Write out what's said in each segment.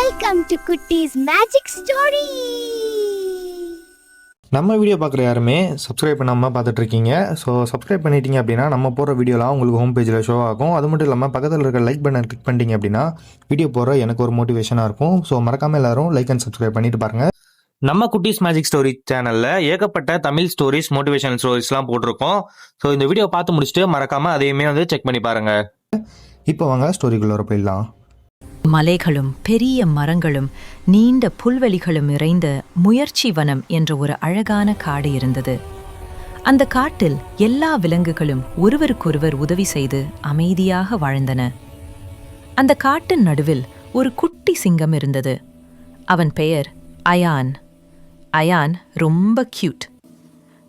Welcome to Kutti's Magic Story. நம்ம video பார்க்குற யாருமே சப்ஸ்கிரைப் பண்ணாமல் பார்த்துட்ருக்கீங்க. ஸோ சப்ஸ்கிரைப் பண்ணிட்டீங்க அப்படின்னா நம்ம போகிற வீடியோலாம் உங்களுக்கு ஹோம் பேஜில் ஷோ ஆகும். அது மட்டும் இல்லாமல் பக்கத்தில் இருக்க லைக் பட்டன் கிளிக் பண்ணிட்டீங்க அப்படின்னா வீடியோ போகிற எனக்கு ஒரு மோட்டிவேஷனாக இருக்கும். ஸோ மறக்காமல் எல்லாரும் லைக் அண்ட் சப்ஸ்கிரைப் பண்ணிட்டு பாருங்கள். நம்ம குட்டீஸ் மேஜிக் ஸ்டோரி சேனலில் ஏகப்பட்ட தமிழ் ஸ்டோரிஸ், மோட்டிவேஷனல் ஸ்டோரிஸ்லாம் போட்டிருக்கோம். ஸோ இந்த வீடியோ பார்த்து முடிச்சுட்டு மறக்காமல் அதையுமே செக் பண்ணி பாருங்கள். இப்போ வாங்க ஸ்டோரிக்குள்ளே போயிடலாம். மலைகளும் பெரிய மரங்களும் நீண்ட புல்வெளிகளும் நிறைந்த முயற்சி வனம் என்ற ஒரு அழகான காடு இருந்தது. அந்த காட்டில் எல்லா விலங்குகளும் ஒருவருக்கொருவர் உதவி செய்து அமைதியாக வாழ்ந்தன. அந்த காட்டின் நடுவில் ஒரு குட்டி சிங்கம் இருந்தது. அவன் பெயர் அயான். அயான் ரொம்ப கியூட்.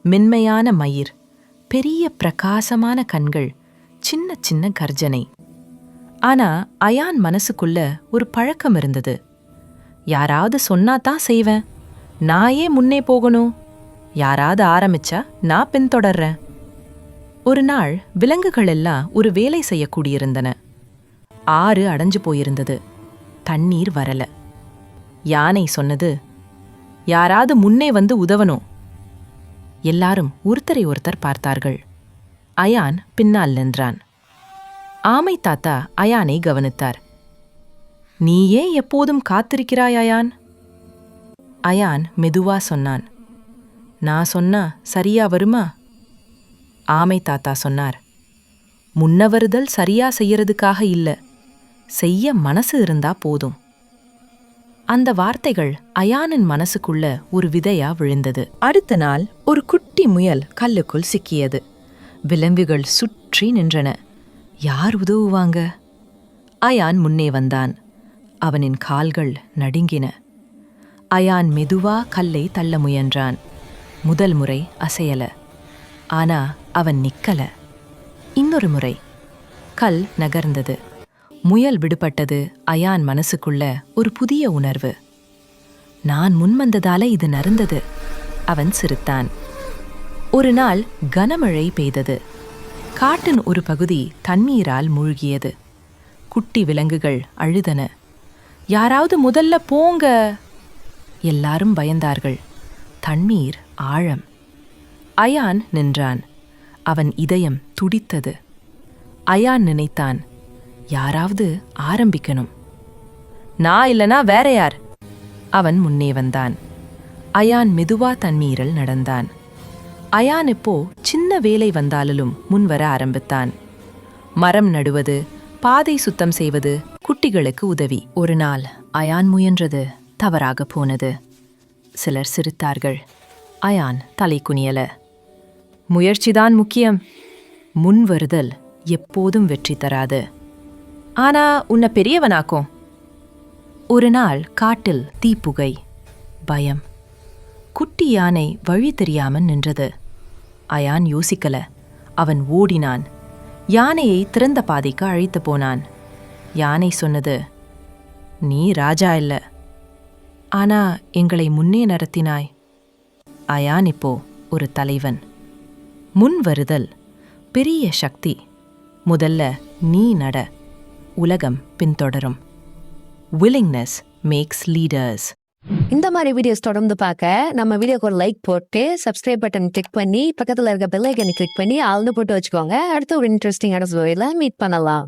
மென்மையான மயிர், பெரிய பிரகாசமான கண்கள், சின்ன சின்ன கர்ஜனை. ஆனா அயான் மனசுக்குள்ள ஒரு பழக்கம் இருந்தது. யாராவது சொன்னாதான் செய்வேன், நான் ஏன் முன்னே போகணும்? யாராவது ஆரம்பிச்சா நான் பின்தொடர்றேன். ஒரு நாள் விலங்குகள் எல்லாம் ஒரு வேலை செய்யக்கூடியிருந்தன. ஆறு அடைஞ்சு போயிருந்தது. தண்ணீர் வரல. யானை சொன்னது, யாராவது முன்னே வந்து உதவணும். எல்லாரும் ஒருத்தரை ஒருத்தர் பார்த்தார்கள். அயான் பின்னால் நின்றான். ஆமை தாத்தா அயானை கவனித்தார். நீ ஏன் எப்போதும் காத்திருக்கிறாய் அயான்? அயான் மெதுவா சொன்னான். நான் சொன்னா சரியா வருமா? ஆமை தாத்தா சொன்னார், முன்ன வருதல் சரியா செய்யறதுக்காக இல்ல, செய்ய மனசு இருந்தா போதும். அந்த வார்த்தைகள் அயானின் மனசுக்குள்ள ஒரு விதையா விழுந்தது. அடுத்த நாள் ஒரு குட்டி முயல் கல்லுக்குள் சிக்கியது. விலங்குகள் சுற்றி நின்றன. யார் உதவுவாங்க? அயான் முன்னே வந்தான். அவனின் கால்கள் நடுங்கின. அயான் மெதுவா கல்லை தள்ள முயன்றான். முதல் முறை அசையல. ஆனா அவன் நிக்கல. இன்னொரு முறை கல் நகர்ந்தது. முயல் விடுபட்டது. அயான் மனசுக்குள்ள ஒரு புதிய உணர்வு. நான் முன்வந்ததால இது நடந்தது. அவன் சிரித்தான். ஒரு நாள் கனமழை பெய்தது. காட்டின் ஒரு பகுதி தண்ணீரால் மூழ்கியது. குட்டி விலங்குகள் அழுதன. யாராவது முதல்ல போங்க. எல்லாரும் பயந்தார்கள். தண்ணீர் ஆழம். அயான் நின்றான். அவன் இதயம் துடித்தது. அயான் நினைத்தான், யாராவது ஆரம்பிக்கணும். நான் இல்லனா வேற யார்? அவன் முன்னே வந்தான். அயான் மெதுவா தண்ணீரில் நடந்தான். அயான் இப்போ சின்ன வேலை வந்தாலும் முன்வர ஆரம்பித்தான். மரம் நடுவது, பாதை சுத்தம் செய்வது, குட்டிகளுக்கு உதவி. ஒரு நாள் அயான் முயன்றது தவறாக போனது. சிலர் சிரித்தார்கள். அயான் தலை குனியல. முயற்சிதான் முக்கியம். முன்வருதல் எப்போதும் வெற்றி தராது. ஆனா உன்னை பெரியவனாக்கும். ஒரு நாள் காட்டில் தீப்புகை, பயம். குட்டி யானை வழி தெரியாமல் நின்றது. அயான் யோசிக்கல. அவன் ஓடினான். யானையை திறந்த பாதைக்கு அழைத்து போனான். யானை சொன்னது, நீ ராஜா இல்ல, ஆனா எங்களை முன்னே நடத்தினாய். அயான் இப்போ ஒரு தலைவன். முன் வருதல் பெரிய சக்தி. முதல்ல நீ நட, உலகம் பின்தொடரும். Willingness makes leaders. இந்த மாதிரி வீடியோஸ் தொடர்ந்து பார்க்க நம்ம வீடியோக்கு ஒரு லைக் போட்டு சப்ஸ்கிரைப் பட்டன் கிளிக் பண்ணி பக்கத்தில் இருக்க பெல் ஐக்கனை கிளிக் பண்ணி ஆள்னு போட்டு வச்சுக்கோங்க. அடுத்த ஒரு இன்ட்ரெஸ்டிங்கான ஸ்டோரியில மீட் பண்ணலாம்.